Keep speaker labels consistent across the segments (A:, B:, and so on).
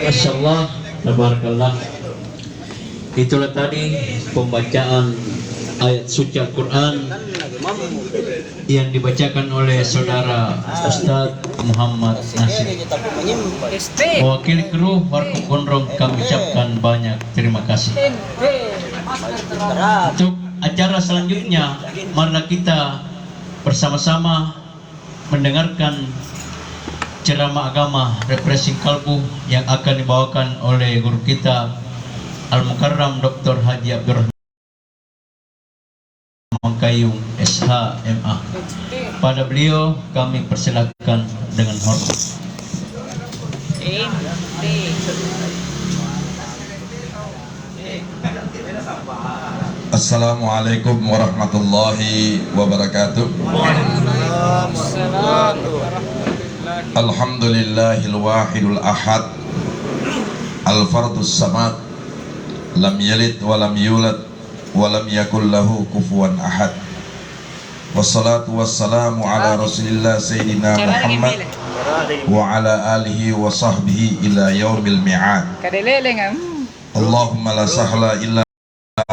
A: Masyaallah, tabarakallah. Itulah tadi pembacaan ayat suci Al-Quran yang dibacakan oleh saudara Ustaz Muhammad Nasir. Mewakili kru Warkop Gondrong kami ucapkan banyak terima kasih. Untuk acara selanjutnya, marilah kita bersama-sama mendengarkan ceramah agama refreshing kalbu yang akan dibawakan oleh guru kita Al-Mukarram Dr. Haji Abdurrahman Mangkayung SHMA. Pada beliau kami persilakan dengan hormat.
B: Assalamualaikum warahmatullahi wabarakatuh. Alhamdulillahil wahidul ahad, al-fardus samad, lam yalid wa lam yulad wa lam yakul lahu kufuwan ahad. Wassalatu wassalamu ala rasulillah sayyidina Muhammad wa ala alihi wa sahbihi ila yaumil mi'ad. Allahumma la sahla illa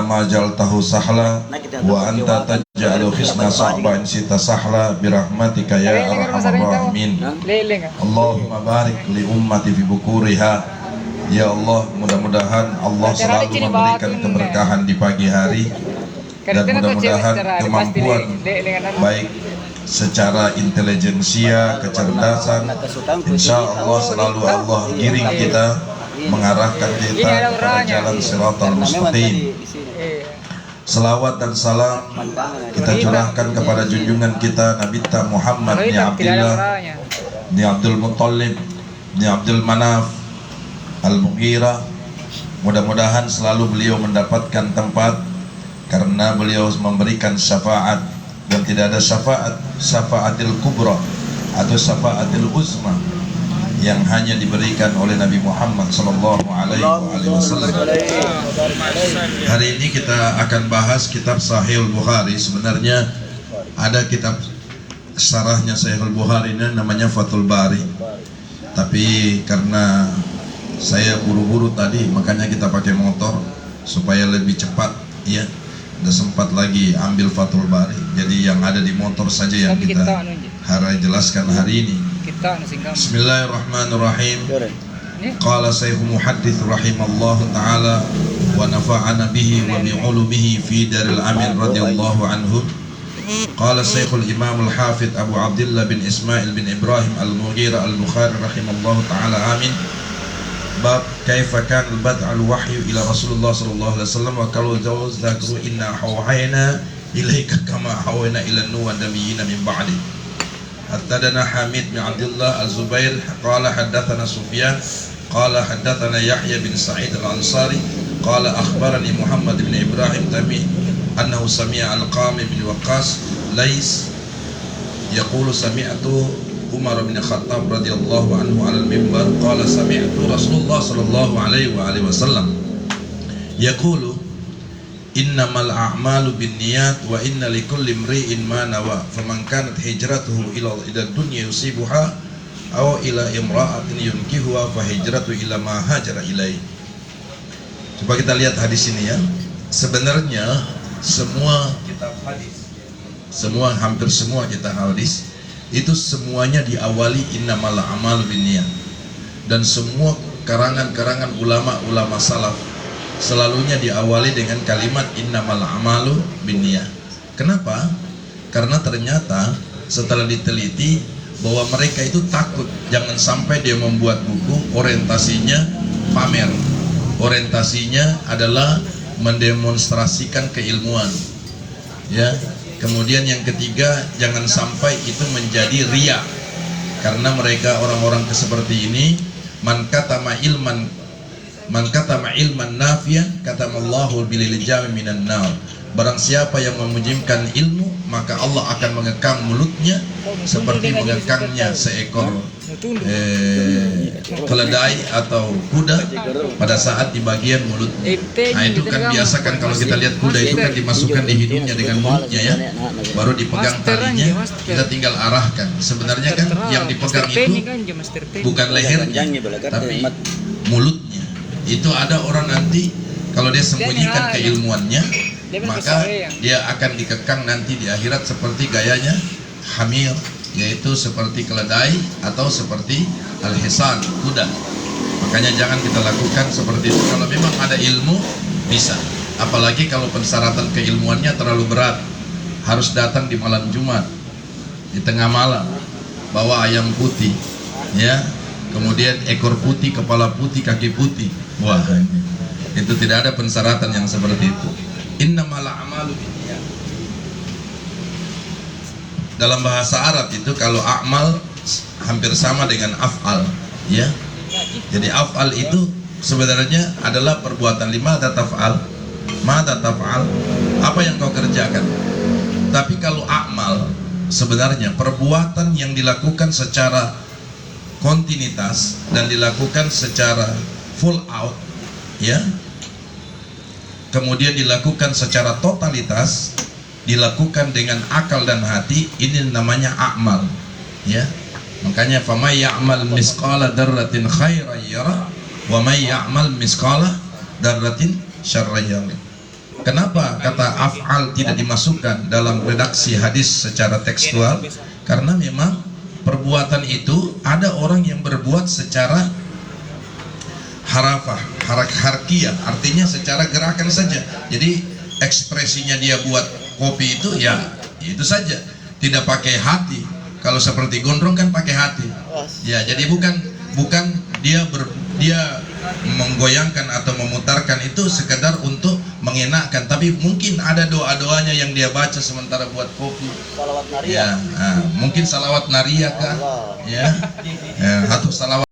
B: ma ja'altahu sahla wa anta taj'alu khisna sa'ban sita sahla birahmatika ya arhamar rahimin. Allahumma barik li ummati fi bukuriha. Ya Allah, mudah-mudahan Allah selalu memberikan keberkahan di pagi hari, dan mudah-mudahan kemampuan baik secara intelijensia, kecerdasan, insya Allah selalu Allah giring kita, mengarahkan kita kepada jalan siratal mustaqim. Selawat dan salam kita curahkan kepada junjungan kita Nabi Muhammad bin Abdullah bin Abdul Muttalib bin Abdul Manaf Al-Mughirah. Mudah-mudahan selalu beliau mendapatkan tempat karena beliau memberikan syafaat, dan tidak ada syafaatil kubra atau syafaatil uzma yang hanya diberikan oleh Nabi Muhammad sallallahu alaihi wasallam. Hari ini kita akan bahas kitab Sahih Al-Bukhari. Sebenarnya ada kitab syarahnya Sahih Al-Bukhari ini namanya Fathul Bari, tapi karena saya buru-buru tadi, makanya kita pakai motor supaya lebih cepat, ya. Tidak sempat lagi ambil Fathul Bari, jadi yang ada di motor saja yang kita harus jelaskan hari ini. Bismillahirrahmanirrahim. Qala Syekh Muhaddits rahimallahu taala wa nafa'ana bihi wa bi ulumihi fi daril amin radhiyallahu anhu. Qala Syekhul Imam Al-Hafidz Abu Abdullah bin Ismail bin Ibrahim Al-Mughirah Al-Bukhari rahimallahu taala amin. Bab kaifa kan bad'al wahyu ila Rasulullah sallallahu alaihi wasallam wa qalu zakru inna hawayna ilaika kama hawayna ila nuh wa nabiyina min ba'di. Haddana Hamid bin Abdullah Al-Zubair qala haddatsana Sufyan qala haddatsana Yahya bin Sa'id Al-Ansari qala akhbarani Muhammad bin Ibrahim Tami annahu sami'a Al-Qami bin Waqqas Lais yaqulu sami'tu Umar bin Khattab radhiyallahu anhu 'ala al-mimbar qala sami'tu Rasulullah sallallahu alaihi wasallam yaqulu innamal a'malu binniyat wa inna likulli imri'in ma nawa faman kanat hijratuhu ila dunya yusibuha aw ila imra'atin yunkihuha fa hijratu ila ma hajara ilai. Coba kita lihat hadis ini ya. Sebenarnya semua kitab hadis, hampir semua kitab hadis itu semuanya diawali innamal a'malu binniyat, dan semua karangan-karangan ulama-ulama salaf selalunya diawali dengan kalimat innamal a'malu binniyat. Kenapa? Karena ternyata setelah diteliti bahwa mereka itu takut jangan sampai dia membuat buku orientasinya pamer, orientasinya adalah mendemonstrasikan keilmuan, ya. Kemudian yang ketiga, jangan sampai itu menjadi riya, karena mereka orang-orang seperti ini man katama ilman nafiyan katamallahu bilil jami minan nar. Barang siapa yang meminjamkan ilmu, maka Allah akan mengekang mulutnya seperti mengekangnya seekor keledai atau kuda pada saat di bagian mulutnya. Nah itu kan biasa kan, kalau kita lihat kuda itu kan dimasukkan di hidungnya dengan mulutnya ya, baru dipegang talinya, kita tinggal arahkan. Sebenarnya kan yang dipegang itu bukan lehernya, tapi mulutnya. Itu ada orang nanti kalau dia sembunyikan keilmuannya, maka dia akan dikekang nanti di akhirat seperti gayanya hamir, yaitu seperti keledai atau seperti al-hisan, kuda. Makanya jangan kita lakukan seperti itu. Kalau memang ada ilmu bisa, apalagi kalau persyaratan keilmuannya terlalu berat, harus datang di malam Jumat, di tengah malam, bawa ayam putih, ya, kemudian ekor putih, kepala putih, kaki putih. Wah, itu tidak ada persyaratan yang seperti itu. Innamal a'malu binniyat. Dalam bahasa Arab itu kalau a'mal hampir sama dengan af'al, ya. Jadi af'al itu sebenarnya adalah perbuatan. Mada taf'al, mada taf'al, apa yang kau kerjakan. Tapi kalau a'mal sebenarnya perbuatan yang dilakukan secara kontinuitas dan dilakukan secara full out, ya, kemudian dilakukan secara totalitas, dilakukan dengan akal dan hati, ini namanya a'mal, ya. Makanya famay ya'mal misqala dzarratin khairan yarah wa may ya'mal misqala dzarratin syarran yarah. Kenapa kata af'al tidak dimasukkan dalam redaksi hadis secara tekstual? Karena memang perbuatan itu ada orang yang berbuat secara harafah, harkiah, artinya secara gerakan saja. Jadi ekspresinya dia buat kopi itu ya itu saja, tidak pakai hati. Kalau seperti gondrong kan pakai hati. Ya, jadi bukan dia menggoyangkan atau memutarkan itu sekedar untuk mengenakkan, tapi mungkin ada doa-doanya yang dia baca sementara buat kopi.
C: Salawat naria.
B: Ya, mungkin salawat naria kah? Ya, atau salawat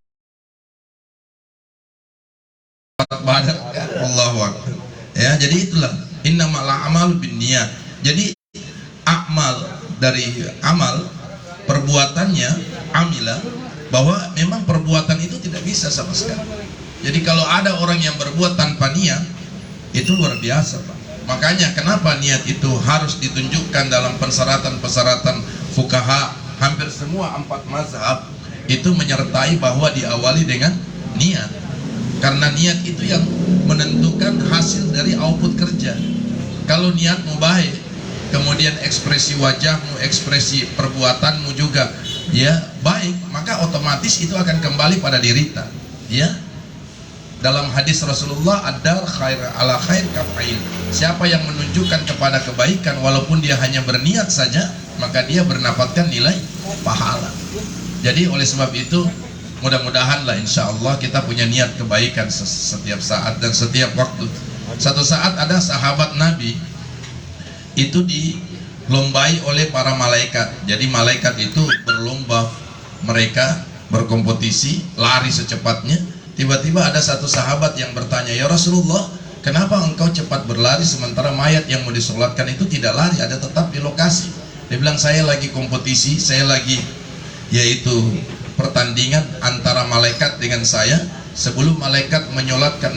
B: badak kah? Allahu akbar. Ya, jadi itulah innamal a'malu binniyat. Jadi amal dari amal perbuatannya amila, bahwa memang perbuatan itu tidak bisa sama sekali. Jadi kalau ada orang yang berbuat tanpa niat, itu luar biasa, Pak. Makanya kenapa niat itu harus ditunjukkan dalam persyaratan-persyaratan fuqaha. Hampir semua 4 mazhab itu menyertai bahwa diawali dengan niat, karena niat itu yang menentukan hasil dari output kerja. Kalau niatmu baik, kemudian ekspresi wajahmu, ekspresi perbuatanmu juga ya baik, maka otomatis itu akan kembali pada diri kita, ya. Dalam hadis Rasulullah, ad-dar khair ala khair kafa'il. Siapa yang menunjukkan kepada kebaikan walaupun dia hanya berniat saja, maka dia mendapatkan nilai pahala. Jadi oleh sebab itu, mudah-mudahanlah insya Allah kita punya niat kebaikan setiap saat dan setiap waktu. Satu saat ada sahabat Nabi itu dilombai oleh para malaikat. Jadi malaikat itu berlomba, mereka berkompetisi lari secepatnya. Tiba-tiba ada satu sahabat yang bertanya, ya Rasulullah, kenapa engkau cepat berlari sementara mayat yang mau disolatkan itu tidak lari, ada tetap di lokasi? Dia bilang, saya lagi kompetisi, saya lagi yaitu pertandingan antara malaikat dengan saya. Sebelum malaikat menyolatkan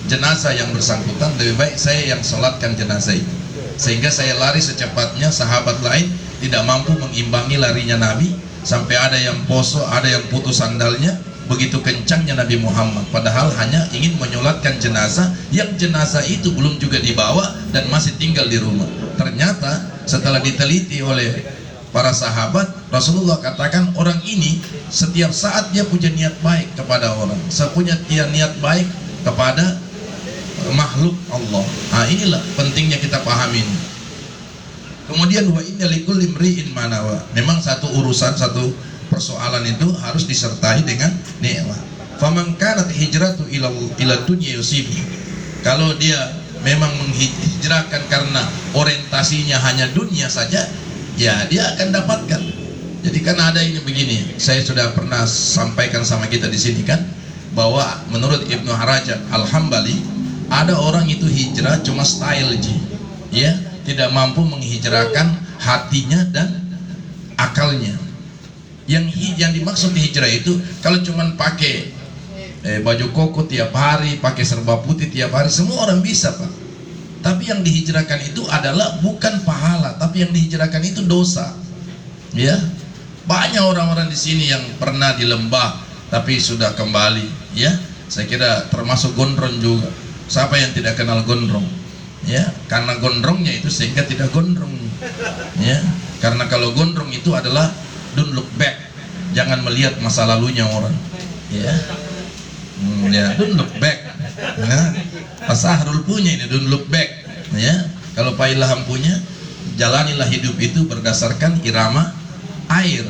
B: jenazah yang bersangkutan, lebih baik saya yang solatkan jenazah itu, sehingga saya lari secepatnya. Sahabat lain tidak mampu mengimbangi larinya Nabi, sampai ada yang poso, ada yang putus sandalnya, begitu kencangnya Nabi Muhammad, padahal hanya ingin menyolatkan jenazah yang jenazah itu belum juga dibawa dan masih tinggal di rumah. Ternyata setelah diteliti oleh para sahabat, Rasulullah katakan orang ini setiap saat dia punya niat baik kepada orang, punya niat baik kepada makhluk Allah. Nah, inilah pentingnya kita pahamin. Kemudian wa inna likulli imri'in ma nawa. Memang satu urusan, satu persoalan itu harus disertai dengan nikmat. Faman kanat hijratu ila dunya yusibi. Kalau dia memang menghijrahkan karena orientasinya hanya dunia saja, ya dia akan dapatkan. Jadi kan ada ini begini, saya sudah pernah sampaikan sama kita di sini kan, bahwa menurut Ibnu Rajab Al-Hambali, ada orang itu hijrah cuma style aja, ya, tidak mampu menghijrahkan hatinya dan akalnya. Yang dimaksud hijrah itu kalau cuman pakai baju koko tiap hari, pakai serba putih tiap hari, semua orang bisa, Pak. Tapi yang dihijrahkan itu adalah bukan pahala, tapi yang dihijrahkan itu dosa. Ya, banyak orang-orang di sini yang pernah di lembah tapi sudah kembali, ya, Saya kira termasuk gondrong juga. Siapa yang tidak kenal gondrong? Ya, karena gondrongnya itu sehingga tidak gondrong. Ya, karena kalau gondrong itu adalah don't look back. Jangan melihat masa lalunya orang. Ya, ya don't look back. Nah, Pak Sahrul punya ini don't look back. Ya, kalau Pak Ilham punya, jalanilah hidup itu berdasarkan irama air.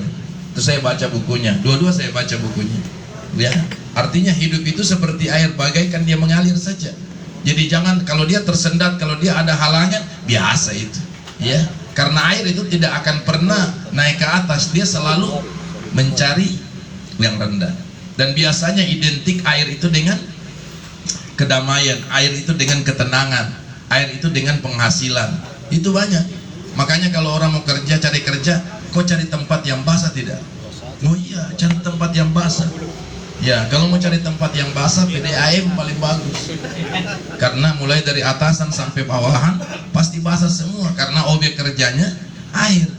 B: Itu saya baca bukunya. Dua-dua saya baca bukunya. Ya, artinya hidup itu seperti air, bagaikan dia mengalir saja. Jadi jangan kalau dia tersendat, kalau dia ada halangan, biasa itu. Ya, karena air itu tidak akan pernah naik ke atas, dia selalu mencari yang rendah. Dan biasanya identik air itu dengan kedamaian, air itu dengan ketenangan, air itu dengan penghasilan. Itu banyak. Makanya kalau orang mau kerja, cari kerja, kok cari tempat yang basah tidak? Oh iya, cari tempat yang basah. Ya, kalau mau cari tempat yang basah, PDAM paling bagus. Karena mulai dari atasan sampai bawahan pasti basah semua, karena objek kerjanya air.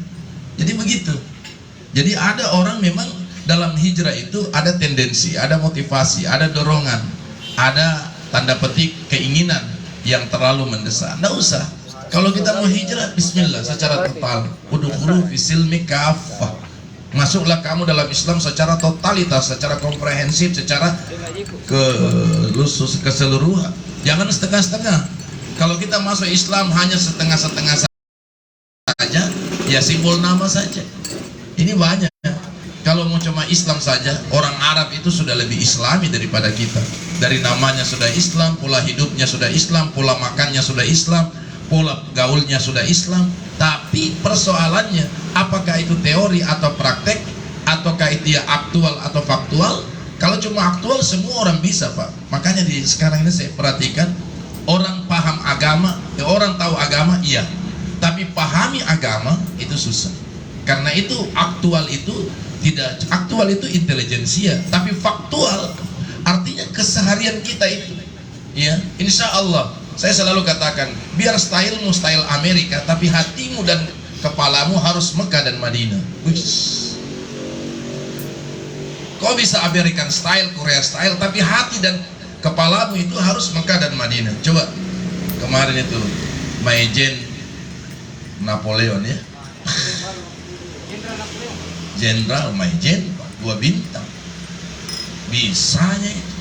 B: Jadi begitu. Jadi ada orang memang dalam hijrah itu ada tendensi, ada motivasi, ada dorongan, ada tanda petik keinginan yang terlalu mendesak. Nggak usah. Kalau kita mau hijrah, bismillah secara total. Udkhulu fi silmi kaffah. Masuklah kamu dalam Islam secara totalitas, secara komprehensif, secara keseluruhan. Jangan setengah-setengah. Kalau kita masuk Islam hanya setengah-setengah saja, ya simbol nama saja. Ini banyak. Kalau mau cuma Islam saja, orang Arab itu sudah lebih Islami daripada kita. Dari namanya sudah Islam, pola hidupnya sudah Islam, pola makannya sudah Islam, pola gaulnya sudah Islam. Tapi persoalannya, apakah itu teori atau praktek, ataukah itu ya aktual atau faktual? Kalau cuma aktual, semua orang bisa, Pak. Makanya di sekarang ini saya perhatikan, orang paham agama, orang tahu agama, iya. Tapi pahami agama itu susah. Karena itu aktual itu tidak, aktual itu intelijensia, tapi faktual artinya keseharian kita itu. Ya, insya Allah. Saya selalu katakan, biar stylemu style Amerika, tapi hatimu dan kepalamu harus Mekah dan Madinah. Wish. Kau bisa American style, Korea style, tapi hati dan kepalamu itu harus Mekah dan Madinah. Coba kemarin itu Majen Napoleon ya, Jenderal Majen 2 bintang. Bisanya itu.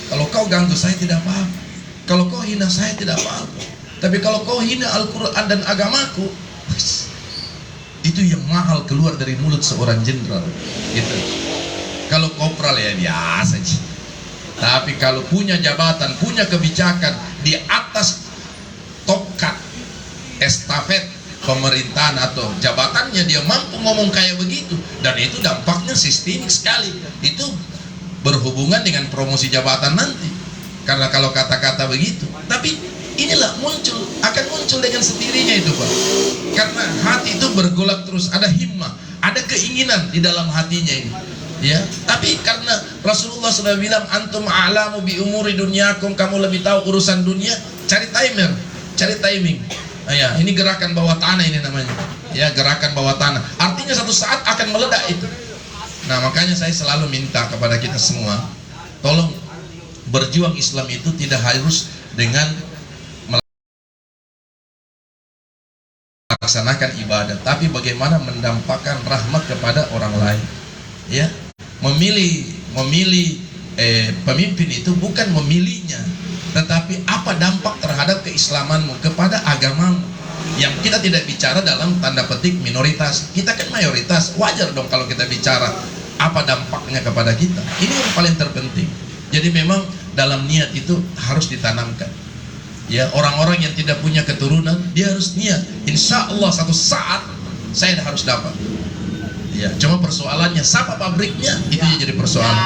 B: Kalau kau ganggu saya tidak apa-apa. Kalau kau hina saya tidak apa-apa. Tapi kalau kau hina Al-Quran dan agamaku, itu yang mahal keluar dari mulut seorang jenderal. Gitu. Kalau kopral ya biasa aja. Tapi kalau punya jabatan, punya kebijakan di atas tongkat estafet pemerintahan atau jabatannya, dia mampu ngomong kayak begitu, dan itu dampaknya sistemik sekali. Itu berhubungan dengan promosi jabatan nanti. Karena kalau kata-kata begitu, tapi inilah akan muncul dengan sendirinya itu, Pak. Karena hati itu bergolak terus, ada himmah, ada keinginan di dalam hatinya ini. Ya, tapi karena Rasulullah sudah bilang antum a'lamu bi umuri dunyakum, kamu lebih tahu urusan dunia, cari timer, cari timing. Nah, ya, ini gerakan bawah tanah ini namanya. Ya, gerakan bawah tanah. Artinya satu saat akan meledak itu. Nah, makanya saya selalu minta kepada kita semua, tolong berjuang Islam itu tidak harus dengan melaksanakan ibadah, tapi bagaimana mendampakkan rahmat kepada orang lain. Ya, memilih pemimpin itu bukan memilihnya, tetapi apa dampak terhadap keislamanmu, kepada agamamu. Yang kita tidak bicara dalam tanda petik minoritas, kita kan mayoritas, wajar dong kalau kita bicara apa dampaknya kepada kita. Ini yang paling terpenting. Jadi memang dalam niat itu harus ditanamkan. Ya, orang-orang yang tidak punya keturunan, dia harus niat. Insya Allah satu saat saya harus dapat. Ya, cuma persoalannya siapa pabriknya, itu yang jadi persoalan.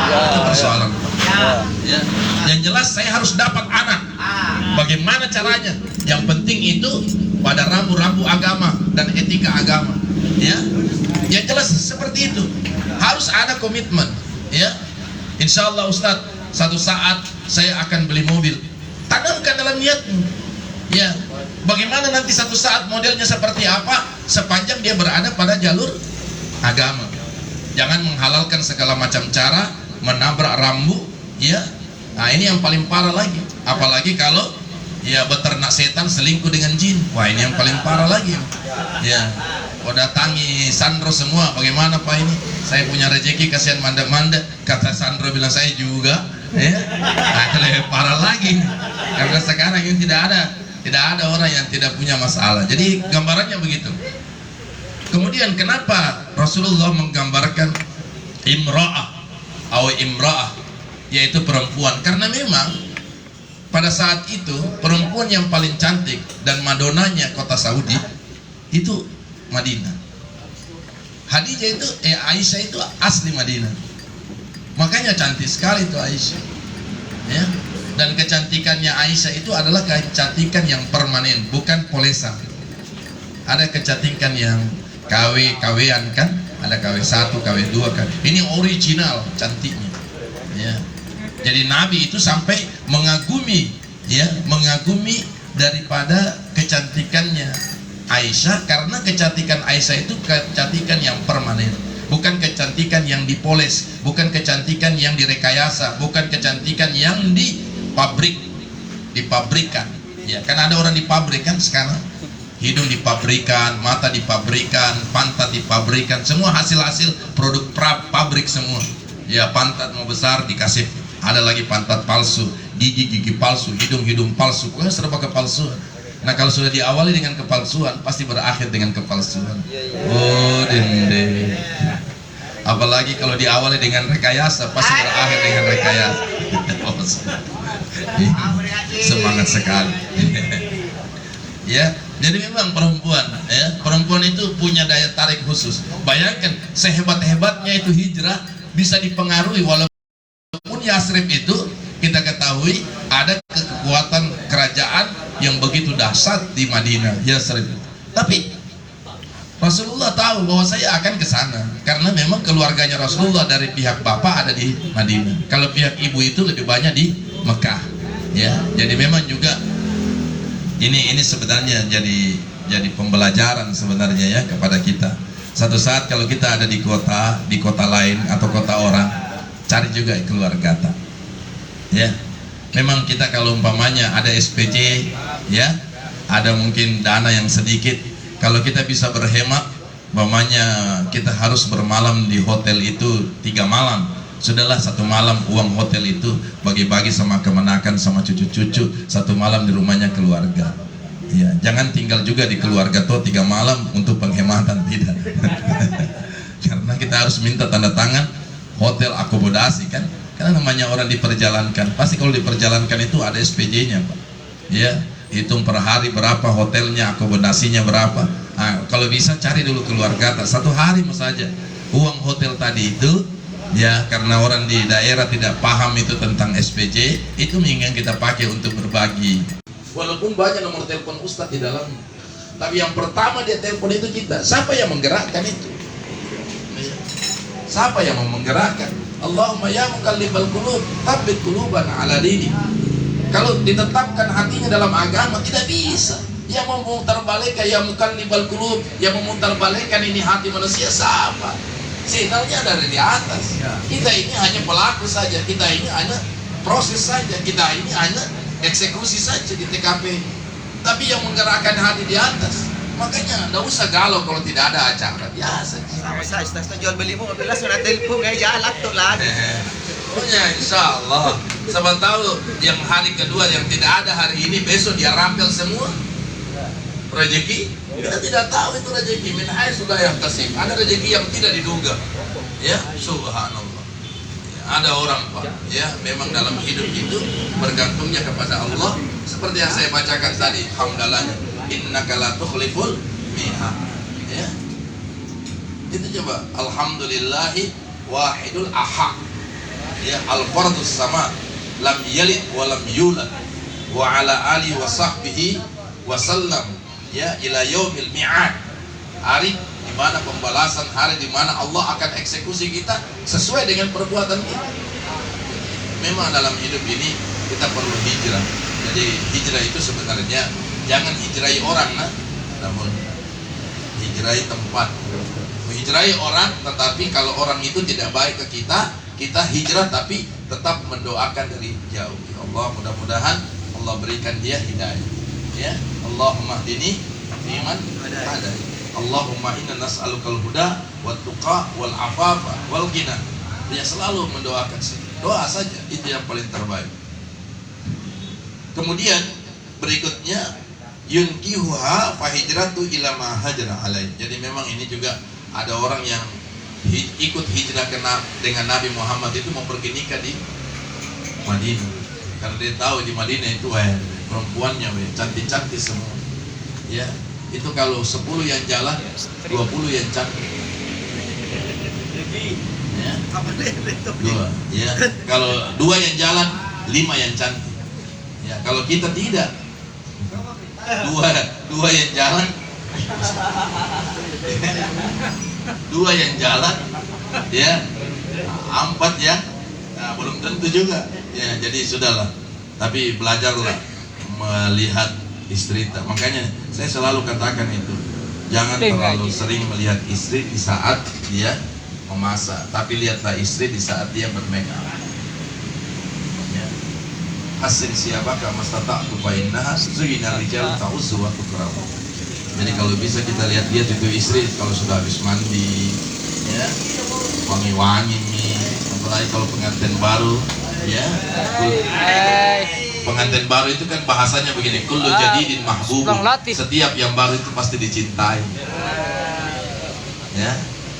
B: Itu persoalan. Ya. Yang jelas saya harus dapat anak. Bagaimana caranya? Yang penting itu pada rambu-rambu agama dan etika agama. Ya, yang jelas seperti itu. Harus ada komitmen. Ya. Insya Allah Ustadz, satu saat saya akan beli mobil. Tanamkan dalam niatmu. Ya, bagaimana nanti satu saat modelnya seperti apa, sepanjang dia berada pada jalur agama. Jangan menghalalkan segala macam cara, menabrak rambu ya. Nah ini yang paling parah lagi. Apalagi kalau ya beternak setan selingkuh dengan jin. Wah ini yang paling parah lagi. Ya, oh datangi Sandro semua. Bagaimana Pak ini? Saya punya rezeki, kasihan manda-manda. Kata Sandro bilang saya juga. Ya, nah, itu lebih parah lagi. Karena sekarang ini tidak ada orang yang tidak punya masalah. Jadi gambarannya begitu. Kemudian kenapa Rasulullah menggambarkan imra'ah atau imra'ah, yaitu perempuan? Karena memang pada saat itu perempuan yang paling cantik dan madonanya kota Saudi itu Madinah. Khadijah itu Aisyah itu asli Madinah. Makanya cantik sekali itu Aisyah. Ya. Dan kecantikannya Aisyah itu adalah kecantikan yang permanen, bukan polesan. Ada kecantikan yang KW-KW-an kan? Ada KW1, KW2 kan. Ini original cantiknya. Ya. Jadi Nabi itu sampai mengagumi, ya, mengagumi daripada kecantikannya Aisyah, karena kecantikan Aisyah itu kecantikan yang permanen, bukan kecantikan yang dipoles, bukan kecantikan yang direkayasa, bukan kecantikan yang dipabrikan. Ya, kan ada orang di pabrik kan sekarang, hidung dipabrikan, mata dipabrikan, pantat dipabrikan, semua hasil-hasil produk pabrik semua. Ya, pantat mau besar dikasih, ada lagi pantat palsu, gigi palsu, hidung palsu, pokoknya serba kepalsuan. Nah kalau sudah diawali dengan kepalsuan, pasti berakhir dengan kepalsuan. Oh dende. Apalagi kalau diawali dengan rekayasa, pasti berakhir dengan rekayasa. Semangat sekali. Ya, jadi memang perempuan, ya, perempuan itu punya daya tarik khusus. Bayangkan sehebat-hebatnya itu hijrah bisa dipengaruhi, walaupun Yasrib itu kita ketahui ada kekuatan kerajaan yang begitu dahsyat di Madinah, Yasrib. Tapi Rasulullah tahu bahwa saya akan ke sana karena memang keluarganya Rasulullah dari pihak bapak ada di Madinah. Kalau pihak ibu itu lebih banyak di Mekah. Ya, jadi memang juga ini sebenarnya jadi pembelajaran sebenarnya ya kepada kita. Satu saat kalau kita ada di kota lain atau kota orang, cari juga keluarga kita. Ya, memang kita kalau umpamanya ada SPJ, ya, ada mungkin dana yang sedikit, kalau kita bisa berhemat, umpamanya kita harus bermalam di hotel itu 3 malam, sudahlah 1 malam uang hotel itu bagi-bagi sama kemenakan sama cucu-cucu, 1 malam di rumahnya keluarga. Ya, jangan tinggal juga di keluarga tuh 3 malam untuk penghematan, tidak. Karena kita harus minta tanda tangan hotel akomodasi kan. Karena namanya orang diperjalankan, pasti kalau diperjalankan itu ada SPJ-nya, Pak. Ya, hitung per hari berapa hotelnya, akomodasinya berapa. Nah, kalau bisa cari dulu keluarga, 1 hari saja. Uang hotel tadi itu, ya, karena orang di daerah tidak paham itu tentang SPJ, itu yang kita pakai untuk berbagi. Walaupun banyak nomor telepon Ustadz di dalamnya, tapi yang pertama dia telepon itu kita. Siapa yang menggerakkan itu? Siapa yang mau menggerakkan? Allahumma ya mukallibal qulub, tsabbit qulubana ala dini. Kalau ditetapkan hatinya dalam agama tidak bisa. Yang memutarbalikkan ya mukallibal qulub, yang memutarbalikkan ini hati manusia siapa? Sinyalnya dari di atas. Kita ini hanya pelaku saja, kita ini hanya proses saja, kita ini hanya eksekusi saja di TKP. Tapi yang menggerakkan hati di atas. Makanya enggak usah galau kalau tidak ada acara, biasa.
C: Sama saya, istilah jual beli mo, mabilis na telepon ngayon, jalan to lagi.
B: Pokoknya insya Allah, siapa tahu yang hari kedua yang tidak ada hari ini, besok dia rampel semua rezeki. Kita tidak tahu itu rezeki, min hai sudah yang kasih. Ada rezeki yang tidak diduga. Ya, subhanallah. Ya, ada orang Pak, ya, memang dalam hidup itu bergantungnya kepada Allah. Seperti yang saya bacakan tadi, hamdalahnya. Innaka la tukhliful mi'ad. Ya. Itu coba alhamdulillahi wahidul ahad. Ya, al-fardus sama lam yalid wa lam yulad wa ala alihi wa sahbihi wa sallam ya ila yaumil mi'ad. Hari di mana pembalasan, hari di mana Allah akan eksekusi kita sesuai dengan perbuatan kita. Memang dalam hidup ini kita perlu hijrah. Jadi hijrah itu sebenarnya jangan hijrahi orang, namun hijrahi tempat. Hijrahi orang, tetapi kalau orang itu tidak baik ke kita, kita hijrah tapi tetap mendoakan dari jauh. Ya Allah, mudah-mudahan Allah berikan dia hidayah. Ya, Allahumma hdini fiman hadait. Allahumma inna nas'alukal huda wat tuqa wal afafa wal ghina. Dia selalu mendoakan sih. Doa saja itu yang paling terbaik. Kemudian berikutnya yunkihuha fahijratu ila ma hajra alaih. Jadi memang ini juga ada orang yang ikut hijrah dengan Nabi Muhammad itu mau pergi nikah di Madinah. Karena dia tahu di Madinah itu perempuannya cantik-cantik semua. Ya, itu kalau 10 yang jalan, 20 yang cantik. Ya. Dua. Ya. Kalau 2 yang jalan, 5 yang cantik. Ya, kalau kita tidak, dua yang jalan, 2 yang jalan, ya, 4 ya, nah, belum tentu juga. Ya, jadi sudahlah. Tapi belajarlah melihat istri. Makanya saya selalu katakan itu, jangan terlalu sering melihat istri di saat dia memasak, tapi lihatlah istri di saat dia bermake up. Ya. Hasin siapakah mastata'tu fa innaha zuyina rijal ta'uzzu wa tukramu. Jadi kalau bisa kita lihat dia itu istri kalau sudah habis mandi, ya, wangi-wangi nih. Apalagi kalau pengantin baru, ya. Pengantin baru itu kan bahasanya begini, kullu jadidin mahbub. Setiap yang baru itu pasti dicintai. Ya,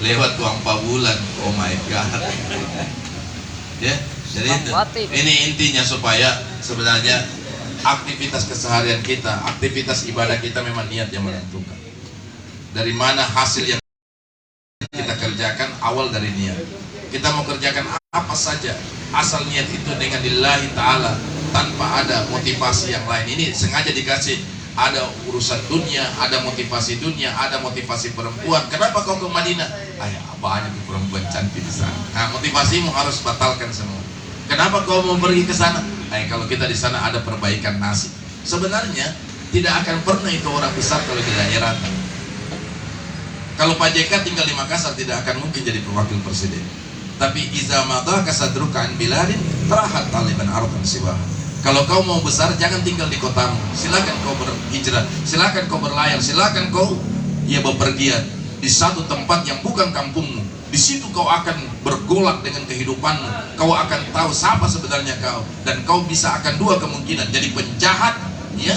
B: lewat uang 4 bulan. Oh my god. Ya, jadi ini intinya supaya sebenarnya aktivitas keseharian kita, aktivitas ibadah kita memang niat yang menentukan. Dari mana hasil yang kita kerjakan, awal dari niat. Kita mau kerjakan apa saja, asal niat itu dengan lillahi ta'ala, tanpa ada motivasi yang lain. Ini sengaja dikasih, ada urusan dunia, ada motivasi dunia, ada motivasi perempuan. Kenapa kau ke Madinah? Banyak perempuan cantik di sana. Nah, motivasimu harus batalkan semua. Kenapa kau mau pergi ke sana? Kalau kita di sana ada perbaikan nasib. Sebenarnya tidak akan pernah itu orang besar kalau di daerah. Kalau Pak JK tinggal di Makassar tidak akan mungkin jadi wakil presiden. Tapi iza madha kasadruka an biladin tarahat taliban arqan siwah. Kalau kau mau besar jangan tinggal di kotamu. Silakan kau berhijrah, silakan kau berlayar, silakan kau bepergian di satu tempat yang bukan kampungmu. Di situ kau akan bergolak dengan kehidupanmu. Kau akan tahu siapa sebenarnya kau, dan kau bisa akan 2 kemungkinan, jadi penjahat, ya,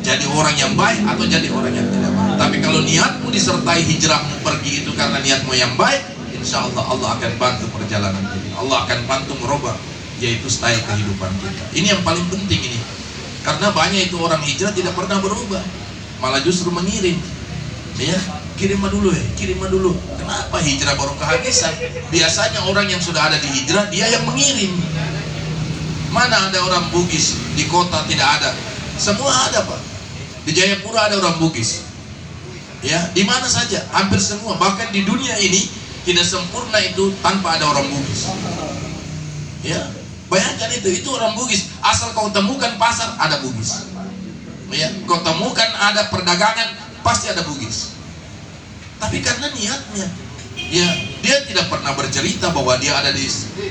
B: jadi orang yang baik atau jadi orang yang tidak baik. Tapi kalau niatmu disertai hijrahmu pergi itu karena niatmu yang baik, insya Allah Allah akan bantu perjalanan kita. Allah akan bantu merubah yaitu style kehidupan kita. Ini yang paling penting ini. Karena banyak itu orang hijrah tidak pernah berubah, malah justru mengirim. Ya, kirim dulu. Kenapa hijrah baru kehabisan? Biasanya orang yang sudah ada di hijrah dia yang mengirim. Mana ada orang Bugis di kota tidak ada? Semua ada, Pak. Di Jayapura ada orang Bugis. Ya, di mana saja, hampir semua. Bahkan di dunia ini tidak sempurna itu tanpa ada orang Bugis. Ya, bayangkan itu orang Bugis. Asal kau temukan pasar ada Bugis. Ya, kau temukan ada perdagangan pasti ada Bugis. Tapi karena niatnya, ya, dia tidak pernah bercerita bahwa dia ada di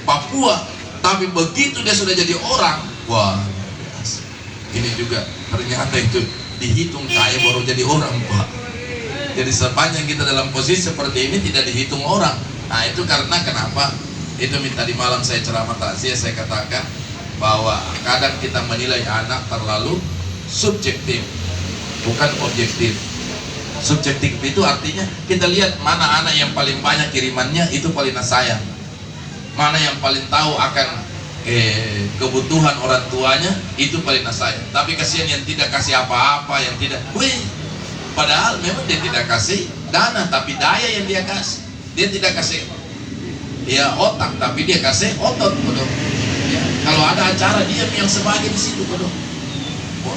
B: Papua. Tapi begitu dia sudah jadi orang, wah, ini juga ternyata itu dihitung kaya baru jadi orang, Pak. Jadi sepanjang kita dalam posisi seperti ini tidak dihitung orang. Nah, itu karena kenapa? Itu tadi malam saya ceramah takziah, saya katakan bahwa kadang kita menilai anak terlalu subjektif, bukan objektif. Subjektif itu artinya kita lihat mana anak yang paling banyak kirimannya itu paling sayang, mana yang paling tahu akan kebutuhan orang tuanya itu paling sayang. Tapi kasihan yang tidak kasih apa-apa, yang tidak, padahal memang dia tidak kasih dana tapi daya yang dia kasih. Dia tidak kasih otak tapi dia kasih otot, betul. Ya, kalau ada acara dia yang sebagai di situ, betul.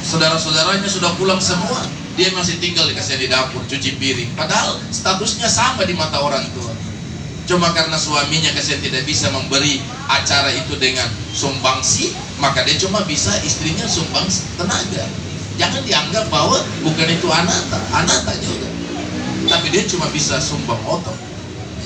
B: Saudara-saudaranya sudah pulang semua, dia masih tinggal dikasih di dapur cuci piring, padahal statusnya sama di mata orang tua. Cuma karena suaminya kasihan tidak bisa memberi acara itu dengan sumbangsi, maka dia cuma bisa istrinya sumbang tenaga. Jangan dianggap bahwa bukan itu anata juga, tapi dia cuma bisa sumbang otot.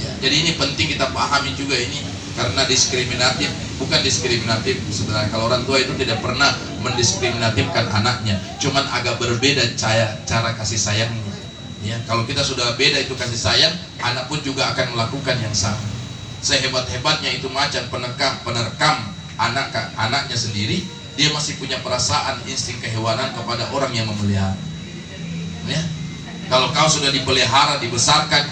B: Ya, jadi ini penting kita pahami juga ini karena diskriminatif. Bukan diskriminatif sebenarnya, kalau orang tua itu tidak pernah mendiskriminatifkan anaknya, cuman agak berbeda cara kasih sayangnya. Ya, kalau kita sudah beda itu kasih sayang, anak pun juga akan melakukan yang sama. Sehebat-hebatnya itu macan penerkam anaknya sendiri, dia masih punya perasaan insting kehewanan kepada orang yang memelihara. Ya, kalau kau sudah dipelihara, dibesarkan,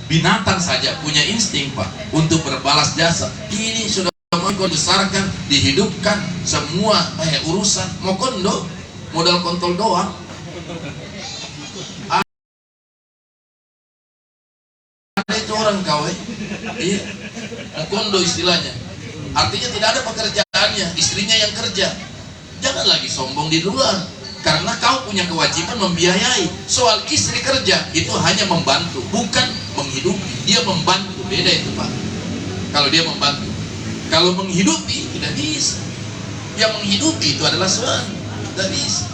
B: binatang saja punya insting Pak untuk berbalas jasa. Ini sudah mau kau besarkan, dihidupkan, semua urusan mau kondo, modal kontol doang. Ada itu orang kau iya, kondo istilahnya. Artinya tidak ada pekerjaannya, istrinya yang kerja. Jangan lagi sombong di luar, karena kau punya kewajiban membiayai. Soal istri kerja itu hanya membantu, bukan menghidupi. Dia membantu, beda itu Pak. Kalau dia membantu, kalau menghidupi tidak bisa. Yang menghidupi itu adalah suami, tidak bisa.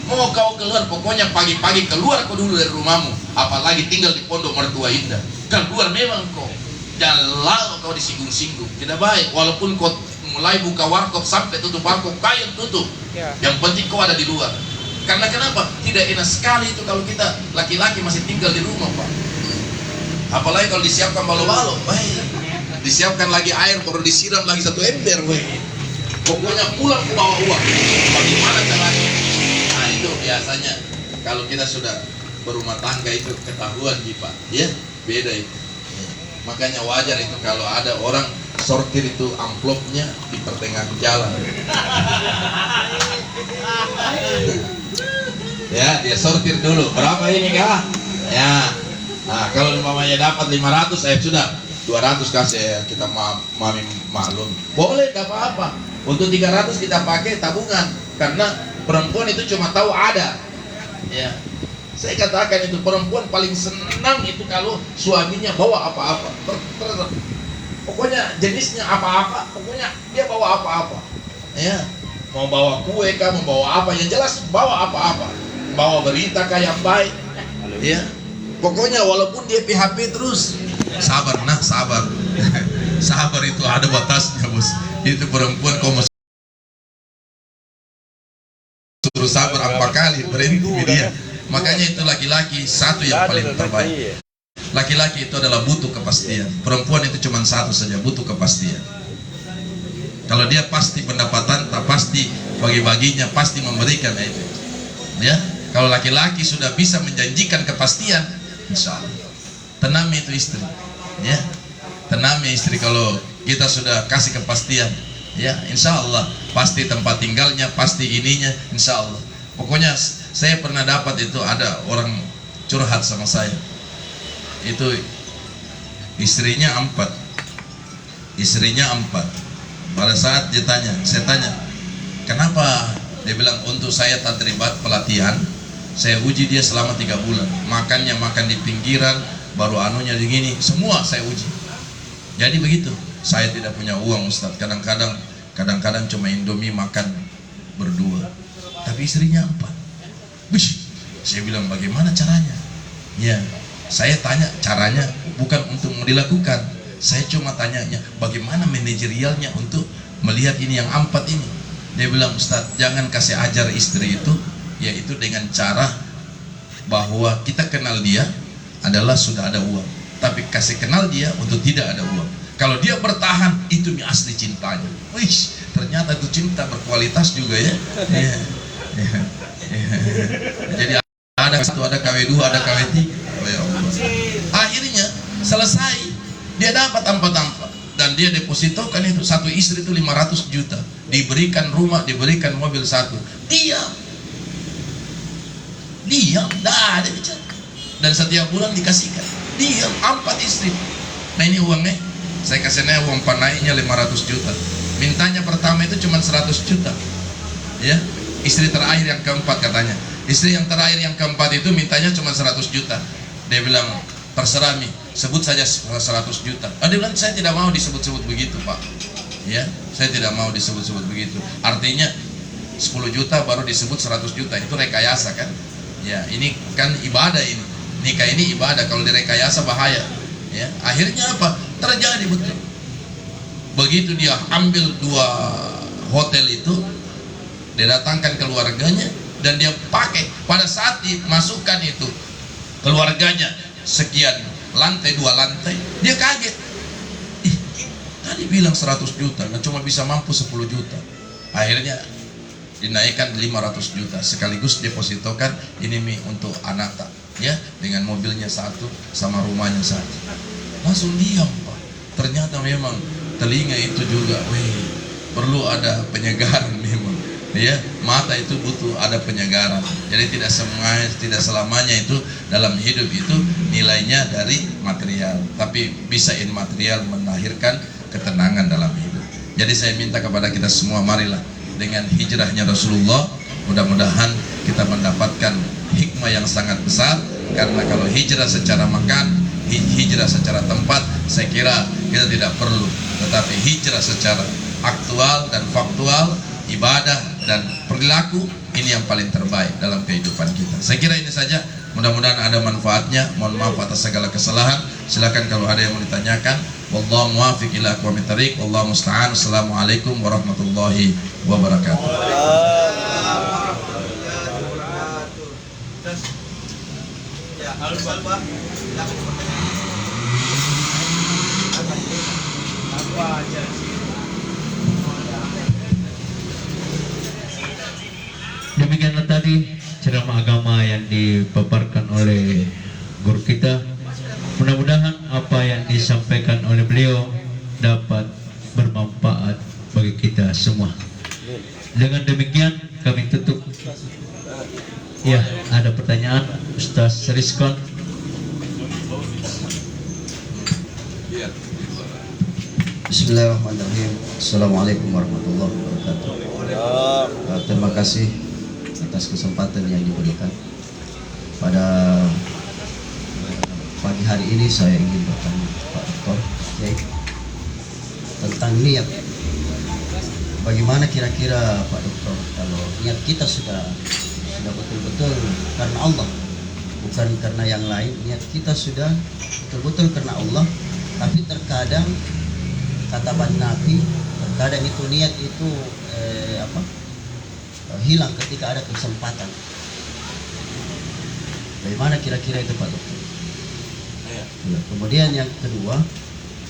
B: Mau kau keluar, pokoknya pagi-pagi keluar kau dulu dari rumahmu. Apalagi tinggal di pondok mertua indah, keluar memang kau. Jangan lalu kau disinggung-singgung, tidak baik. Walaupun kau mulai buka warkop sampai tutup warkop, kayu tutup. Yang penting kau ada di luar. Karena kenapa? Tidak enak sekali itu kalau kita laki-laki masih tinggal di rumah Pak. Apalagi kalau disiapkan balo-balo, baik. Disiapkan lagi air, baru disiram lagi 1 ember, baik. Pokoknya pulang ke bawa uang. Bagaimana caranya? Nah itu biasanya kalau kita sudah berumah tangga itu ketahuan Pak. Ya, beda itu. Makanya wajar itu kalau ada orang sortir itu amplopnya di pertengahan jalan. Ya, dia sortir dulu. Berapa ini kah? Ya. Nah, kalau umpamanya dapat 500, sudah 200 kasih ya, kita mami maklum. Boleh, enggak apa-apa. Untuk 300 kita pakai tabungan, karena perempuan itu cuma tahu ada. Ya. Saya katakan itu perempuan paling senang itu kalau suaminya bawa apa-apa. Pokoknya jenisnya apa-apa, pokoknya dia bawa apa-apa. Ya. Mau bawa kue kah, mau bawa apa, yang jelas bawa apa-apa. Bawa berita kah yang baik. Ya. Pokoknya walaupun dia PHP terus, sabar nak, sabar. Sabar itu ada batasnya, Bos. Itu perempuan kau mesti suruh sabar apa kali, berhenti dia. Makanya itu laki-laki satu yang paling terbaik. Laki-laki itu adalah butuh kepastian. Perempuan itu cuma satu saja, butuh kepastian. Kalau dia pasti pendapatan, tak pasti bagi-baginya, pasti memberikan itu. Ya, kalau laki-laki sudah bisa menjanjikan kepastian, insya Allah tenami itu istri. Ya, tenami istri kalau kita sudah kasih kepastian. Ya, insya Allah pasti tempat tinggalnya, pasti ininya, insya Allah. Pokoknya saya pernah dapat itu ada orang curhat sama saya. Itu istrinya 4. Pada saat saya tanya, kenapa? Dia bilang, untuk saya terlibat pelatihan, saya uji dia selama 3 bulan. Makannya makan di pinggiran, baru anunya begini, semua saya uji. Jadi begitu. Saya tidak punya uang Ustaz. Kadang-kadang cuma Indomie makan berdua. Tapi istrinya 4. Bish, saya bilang bagaimana caranya? Ya, saya tanya caranya bukan untuk dilakukan. Saya cuma tanyanya bagaimana manajerialnya untuk melihat ini yang 4 ini. Dia bilang, Ustaz, jangan kasih ajar istri itu, yaitu dengan cara bahwa kita kenal dia adalah sudah ada uang. Tapi kasih kenal dia untuk tidak ada uang. Kalau dia bertahan, itu asli cintanya. Wih, ternyata itu cinta berkualitas juga ya. Ya. Jadi ada satu, ada KW2, ada KW3. Akhirnya selesai, dia dapat ampat-ampat dan dia depositokan itu. Satu istri itu 500 juta, diberikan rumah, diberikan mobil 1. Diam, dah ada bicara. Dan setiap bulan dikasihkan. Diam, 4 istri. Nah ini uangnya, saya kasihnya uang panaiknya 500 juta. Mintanya pertama itu cuma 100 juta. Ya. Istri terakhir yang keempat katanya. Istri yang terakhir yang keempat itu mintanya cuma 100 juta. Dia bilang, terserah Mi, sebut saja 100 juta. Dia bilang, saya tidak mau disebut-sebut begitu Pak. Ya, saya tidak mau disebut-sebut begitu. Artinya 10 juta baru disebut 100 juta. Itu rekayasa kan? Ya, ini kan ibadah ini. Nikah ini ibadah, kalau direkayasa bahaya. Ya, akhirnya apa? Terjadi betul. Begitu dia ambil 2 hotel itu, dia datangkan keluarganya dan dia pakai. Pada saat dimasukkan itu keluarganya sekian lantai, 2 lantai, dia kaget. Ih, tadi bilang 100 juta, nah cuma bisa mampu 10 juta. Akhirnya dinaikkan 500 juta sekaligus depositokan ini untuk Anata ya, dengan mobilnya 1 sama rumahnya 1. Langsung diam, Pak. Ternyata memang telinga itu juga perlu ada penyegaran memang ya, mata itu butuh ada penyegaran. Jadi tidak selamanya itu dalam hidup itu nilainya dari material, tapi bisa immaterial melahirkan ketenangan dalam hidup. Jadi saya minta kepada kita semua, marilah dengan hijrahnya Rasulullah, mudah-mudahan kita mendapatkan hikmah yang sangat besar. Karena kalau hijrah secara makan, hijrah secara tempat, saya kira kita tidak perlu. Tetapi hijrah secara aktual dan faktual, ibadah dan perilaku, ini yang paling terbaik dalam kehidupan kita. Saya kira ini saja, mudah-mudahan ada manfaatnya. Mohon maaf atas segala kesalahan. Silakan kalau ada yang mau ditanyakan. Wallahu muwaffiq ila aqwamit thariq, wallahu musta'an. Assalamualaikum warahmatullahi wabarakatuh.
A: Demikianlah tadi ceramah agama yang dipaparkan oleh guru kita. Mudah-mudahan apa yang disampaikan oleh beliau dapat bermanfaat bagi kita semua. Dengan demikian kami tutup. Ya, ada pertanyaan, Ustaz Rizkon.
D: Bismillahirrahmanirrahim. Assalamualaikum warahmatullahi wabarakatuh. Terima kasih atas kesempatan yang diberikan. Pada pagi hari ini saya ingin bertanya Pak Dr. tentang niat. Bagaimana kira-kira Pak Dr. kalau niat kita sudah betul-betul karena Allah, bukan karena yang lain. Niat kita sudah betul-betul karena Allah, tapi terkadang kata Nabi, terkadang itu niat itu hilang ketika ada kesempatan. Bagaimana kira-kira itu Pak Dokter? Ya. Kemudian yang kedua,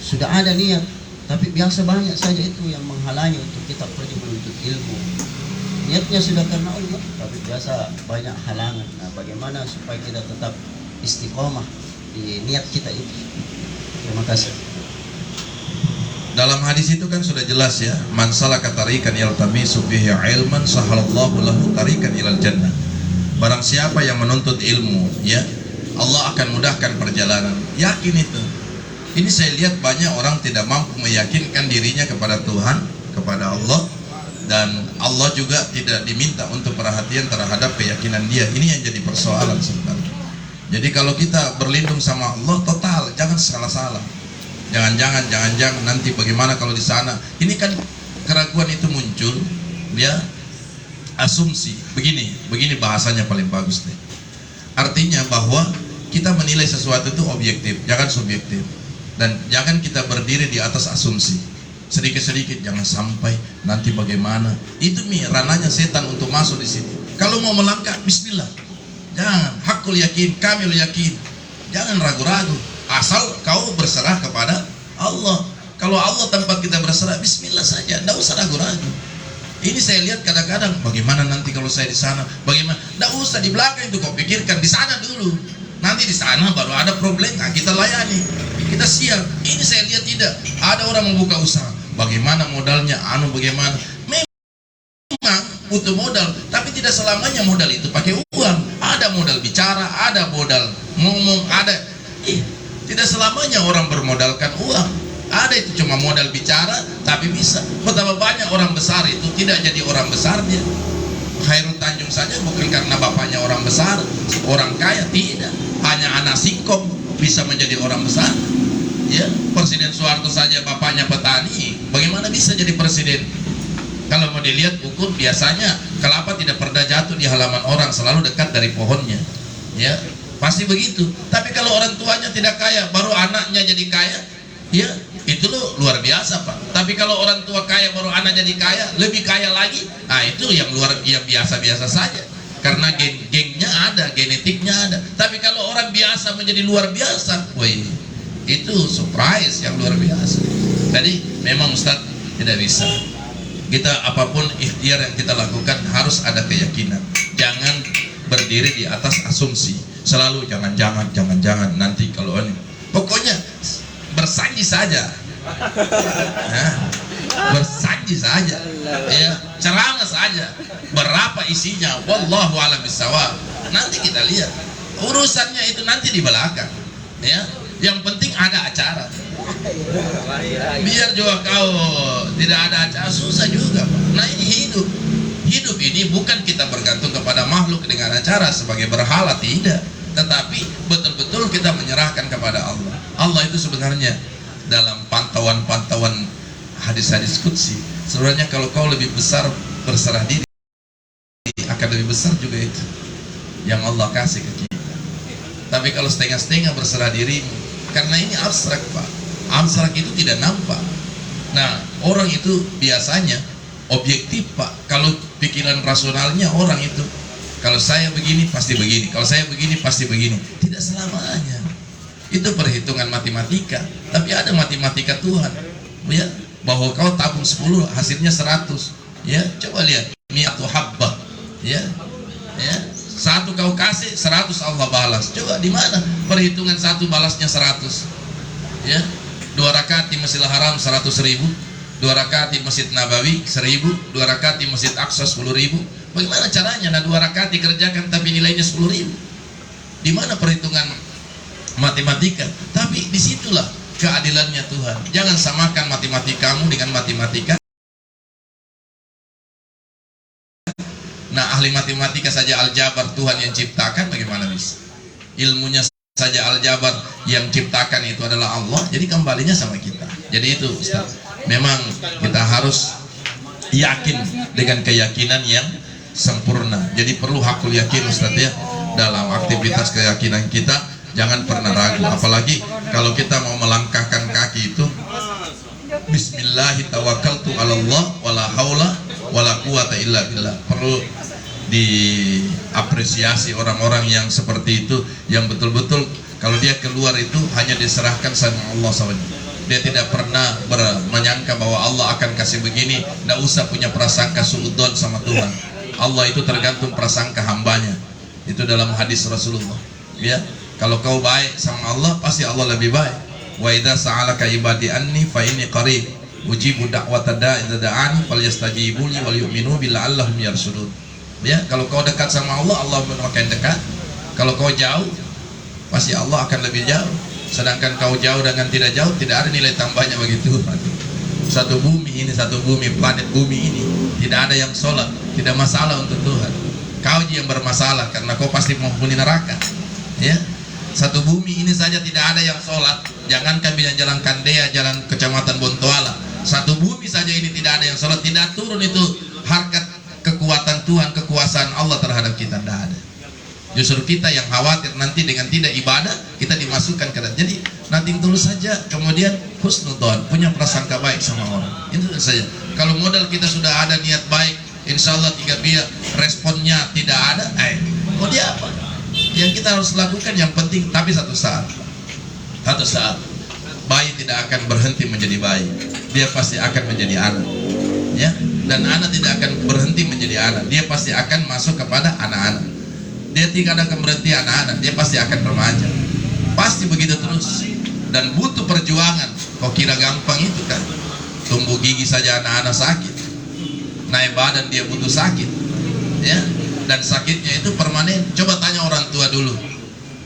D: sudah ada niat, tapi biasa banyak saja itu yang menghalangi untuk kita pergi menuntut ilmu. Niatnya sudah karena Allah, tapi biasa banyak halangan. Nah, bagaimana supaya kita tetap istiqomah di niat kita itu? Terima kasih.
B: Dalam hadis itu kan sudah jelas ya, man salaka tariqan yaltamisu fihi ilman sahalallahu lahu tariqan ilal jannah. Barang siapa yang menuntut ilmu, ya, Allah akan mudahkan perjalanan. Yakin itu. Ini saya lihat banyak orang tidak mampu meyakinkan dirinya kepada Tuhan, kepada Allah, dan Allah juga tidak diminta untuk perhatian terhadap keyakinan dia. Ini yang jadi persoalan sebenarnya. Jadi kalau kita berlindung sama Allah total, jangan salah-salah. Jangan-jangan nanti bagaimana kalau di sana. Ini kan keraguan itu muncul, ya, asumsi. Begini bahasanya paling bagus deh. Artinya bahwa kita menilai sesuatu itu objektif, jangan subjektif. Dan jangan kita berdiri di atas asumsi. Sedikit-sedikit, jangan sampai nanti bagaimana. Itu ranahnya setan untuk masuk di situ. Kalau mau melangkah, bismillah. Jangan, hakul yakin, kamil yakin. Jangan ragu-ragu. Asal kau berserah kepada Allah. Kalau Allah tempat kita berserah, bismillah saja, tidak usah ragu-ragu. Ini saya lihat kadang-kadang, bagaimana nanti kalau saya di sana, bagaimana? Tidak usah di belakang itu kau pikirkan, di sana dulu. Nanti di sana baru ada problem, nah kita layani, kita siap. Ini saya lihat tidak ada orang membuka usaha. Bagaimana modalnya? Bagaimana? Memang butuh modal, tapi tidak selamanya modal itu pakai uang. Ada modal bicara, ada modal ngomong, ada. Tidak selamanya orang bermodalkan uang. Ada itu cuma modal bicara, tapi bisa. Betapa banyak orang besar itu tidak jadi orang besar dia. Khairul Tanjung saja bukan karena bapaknya orang besar, orang kaya, tidak. Hanya anak singkong bisa menjadi orang besar. Ya, Presiden Soeharto saja bapaknya petani, bagaimana bisa jadi presiden? Kalau mau dilihat ukur, biasanya kelapa tidak pernah jatuh di halaman orang, selalu dekat dari pohonnya. Ya, pasti begitu. Tapi kalau orang tuanya tidak kaya, baru anaknya jadi kaya, ya itu lo luar biasa Pak. Tapi kalau orang tua kaya baru anak jadi kaya, lebih kaya lagi, nah itu yang biasa-biasa saja. Karena gengnya ada, genetiknya ada. Tapi kalau orang biasa menjadi luar biasa, woi, itu surprise yang luar biasa. Jadi memang Ustaz tidak bisa. Kita apapun ikhtiar yang kita lakukan harus ada keyakinan. Jangan berdiri di atas asumsi. Selalu jangan-jangan nanti kalau ini. Pokoknya bersanji saja. Nah, bersanji saja, ya, ceramah saja. Berapa isinya? Wallahu a'lam bishawab. Nanti kita lihat. Urusannya itu nanti di belakang. Ya, yang penting ada acara. Biar juga kau tidak ada acara susah juga, Pak. Nah ini hidup. Hidup ini bukan kita bergantung kepada makhluk dengan acara sebagai berhala, tidak. Tetapi betul-betul kita menyerahkan kepada Allah. Allah itu sebenarnya dalam pantauan hadis-hadis qudsi, sebenarnya kalau kau lebih besar berserah diri, akan lebih besar juga itu yang Allah kasih ke kita. Tapi kalau setengah-setengah berserah diri, karena ini abstrak Pak, abstrak itu tidak nampak. Nah orang itu biasanya objektif Pak. Kalau pikiran rasionalnya orang itu, kalau saya begini pasti begini, kalau saya begini pasti begini. Tidak selamanya. Itu perhitungan matematika. Tapi ada matematika Tuhan, ya, bahwa kau tabung 10 hasilnya 100. Ya, coba lihat mi'atu habbah. Ya. Satu kau kasih 100 Allah balas. Coba di mana perhitungan satu balasnya 100? Ya. 2 rakaat di Masjidil Haram 100.000, 2 rakaat di Masjid Nabawi 1.000, 2 rakaat di Masjid Aqsa 10.000. Bagaimana caranya? Nah 2 rakaat dikerjakan tapi nilainya 10.000. Di mana perhitungan matematika? Tapi disitulah keadilannya Tuhan. Jangan samakan matematikamu dengan matematika. Nah ahli matematika saja aljabar Tuhan yang ciptakan, bagaimana bisa? Ilmunya saja aljabar yang ciptakan itu adalah Allah. Jadi kembalinya sama kita. Jadi itu Ustaz, memang kita harus yakin dengan keyakinan yang sempurna. Jadi perlu hakul yakin Ustaz ya, dalam aktivitas keyakinan kita. Jangan pernah ragu, apalagi kalau kita mau melangkahkan kaki itu Bismillahi tawakkaltu ala Allah wala haula wala quwata illa billah. Perlu diapresiasi orang-orang yang seperti itu, yang betul-betul kalau dia keluar itu hanya diserahkan sama Allah saja. Dia tidak pernah menyangka bahwa Allah akan kasih begini. Tidak usah punya prasangka suudzon sama Tuhan. Allah itu tergantung prasangka hambanya. Itu dalam hadis Rasulullah, ya. Kalau kau baik sama Allah, pasti Allah lebih baik. Wa idza sa'alaka ibadi anni fa inni qarib ujibu da'wata da'i idza da'ani falyastajibu li wal yu'minu bi la'allahum yarshudun. Ya, kalau kau dekat sama Allah, Allah makin dekat. Kalau kau jauh, pasti Allah akan lebih jauh. Sedangkan kau jauh dengan tidak jauh, tidak ada nilai tambahnya bagi Tuhan. Satu bumi ini, satu bumi, planet bumi ini, tidak ada yang sholat, tidak masalah untuk Tuhan. Kau yang bermasalah karena kau pasti menghuni neraka. Ya. Satu bumi ini saja tidak ada yang sholat, jangankan bilang jalan Kandea, jalan Kecamatan Bontoala. Satu bumi saja ini tidak ada yang sholat, tidak turun itu harkat kekuatan Tuhan, kekuasaan Allah terhadap kita, tidak ada. Justru kita yang khawatir nanti dengan tidak ibadah kita dimasukkan ke dalam. Jadi nanti tulus saja, kemudian husnudzon, punya prasangka baik sama orang. Itu saja. Kalau modal kita sudah ada niat baik, insya Allah tiga pihak responnya tidak ada, mau dia apa? Yang kita harus lakukan yang penting, tapi satu saat bayi tidak akan berhenti menjadi bayi, dia pasti akan menjadi anak, ya. Dan anak tidak akan berhenti menjadi anak, dia pasti akan masuk kepada anak-anak. Dia tidak akan berhenti anak-anak, dia pasti akan remaja, pasti begitu terus. Dan butuh perjuangan. Kok kira gampang itu kan? Tumbuh gigi saja anak-anak sakit, naik badan dia butuh sakit, ya. Dan sakitnya itu permanen. Coba tanya orang tua dulu,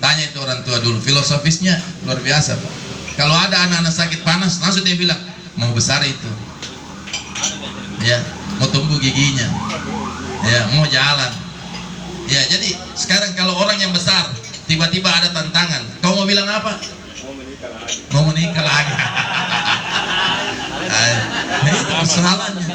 B: tanya itu orang tua dulu, filosofisnya luar biasa Pak. Kalau ada anak-anak sakit panas, langsung dia bilang mau besar itu, ya, mau tumbuh giginya, ya, mau jalan, ya. Jadi sekarang kalau orang yang besar tiba-tiba ada tantangan, kau mau bilang apa? Mau menikah lagi. Nah itu persoalannya.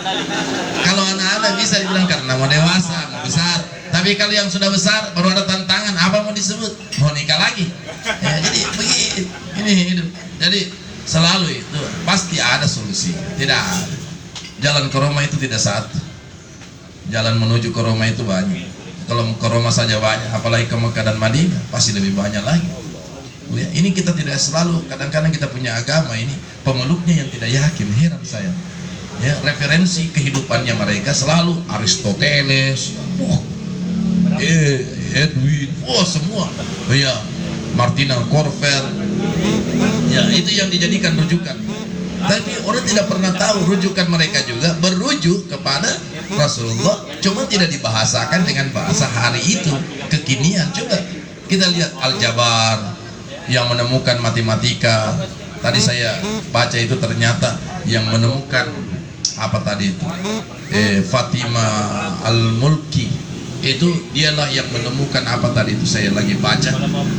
B: Kalau anak-anak bisa dibilang karena mau dewasa, mau besar. Tapi kalau yang sudah besar baru ada tantangan, apa mau disebut? Mau nikah lagi. Ya, jadi begini, ini hidup. Jadi selalu itu pasti ada solusi. Tidak ada. Jalan ke Roma itu tidak satu. Jalan menuju ke Roma itu banyak. Kalau ke Roma saja banyak, apalagi ke Mekah dan Madinah pasti lebih banyak lagi. Ya, ini kita tidak selalu, kadang-kadang kita punya agama ini pemeluknya yang tidak yakin, heran saya. Ya, referensi kehidupannya mereka selalu Aristoteles, Edwin, semua. Ya, Martina Corfer. Ya, itu yang dijadikan rujukan. Tapi orang tidak pernah tahu rujukan mereka juga berujuk kepada Rasulullah, cuma tidak dibahasakan dengan bahasa hari itu, kekinian. Coba kita lihat Al-Jabar yang menemukan matematika. Tadi saya baca itu ternyata yang menemukan apa tadi itu Fatimah Al-Mulki, itu dialah yang menemukan apa tadi itu, saya lagi baca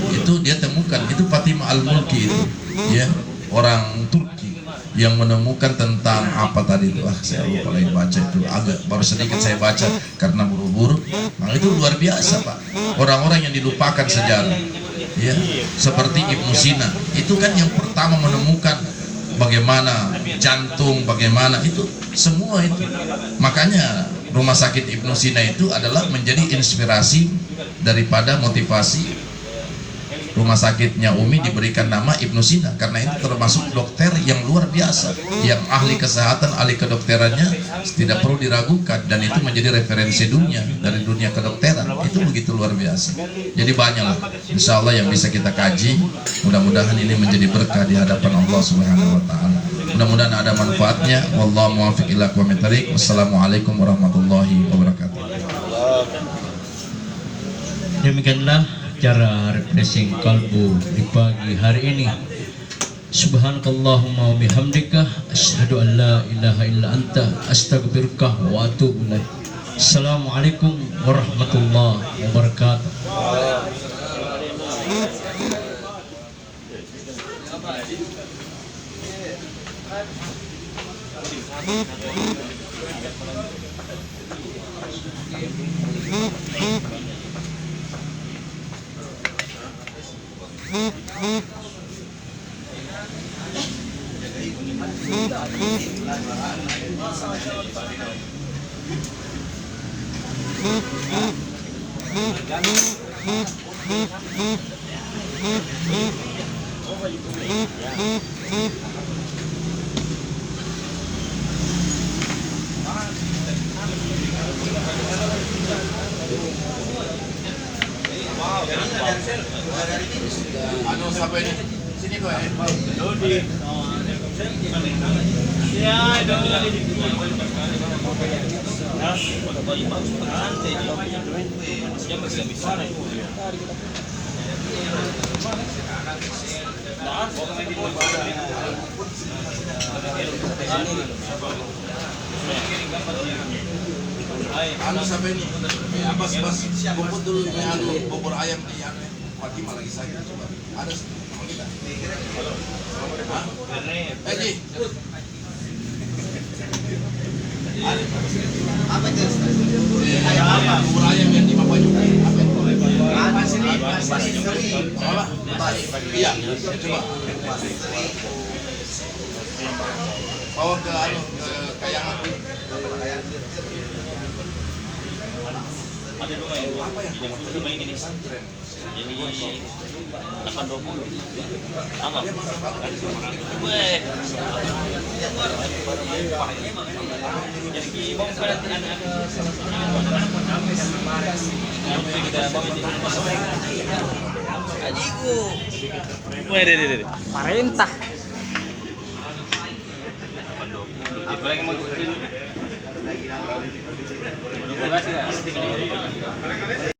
B: itu dia temukan itu Fatimah Al-Mulki itu, ya, orang Turki yang menemukan tentang apa tadi itu, saya lupa lagi baca itu, agak baru sedikit saya baca karena buru-buru. Nah, itu luar biasa Pak, orang-orang yang dilupakan sejarah, ya, seperti Ibnu Sina itu kan yang pertama menemukan bagaimana jantung, bagaimana itu semua itu. Makanya rumah sakit Ibnu Sina itu adalah menjadi inspirasi daripada motivasi rumah sakitnya Umi diberikan nama Ibnu Sina, karena itu termasuk dokter yang luar biasa, yang ahli kesehatan, ahli kedokterannya tidak perlu diragukan, dan itu menjadi referensi dunia dari dunia kedokteran. Itu begitu luar biasa. Jadi banyaklah insya Allah yang bisa kita kaji. Mudah-mudahan ini menjadi berkah di hadapan Allah Subhanahu wa Ta'ala. Mudah-mudahan ada manfaatnya. Wallahu muwaffiq ila aqwamit thoriq. Wassalamualaikum warahmatullahi wabarakatuh.
A: Demikianlah cara refreshing kalbu di pagi hari ini. Subhanakallahumma wa bihamdika asyhadu an la ilaha illa anta astaghfiruka wa atubu ilaik. Assalamualaikum warahmatullahi wabarakatuh.
B: Anu sampai ini sini kok anu sampai ini pas kumpul dulu anu bubur ayam di anu Fatimah lagi sakit, coba ada sama kita. Ji
C: Apa itu?
B: bubur ayam yang di Bapak juga apa itu? Iya, coba bawa ke anu ke Kayangan.
E: Ada dua yang apa ya? Yang main ini pesantren. Jadi 820. Sama. Weh. Jadi mau pada ada kita Ajiku. Weh, deh. Perintah. Itu lagi mau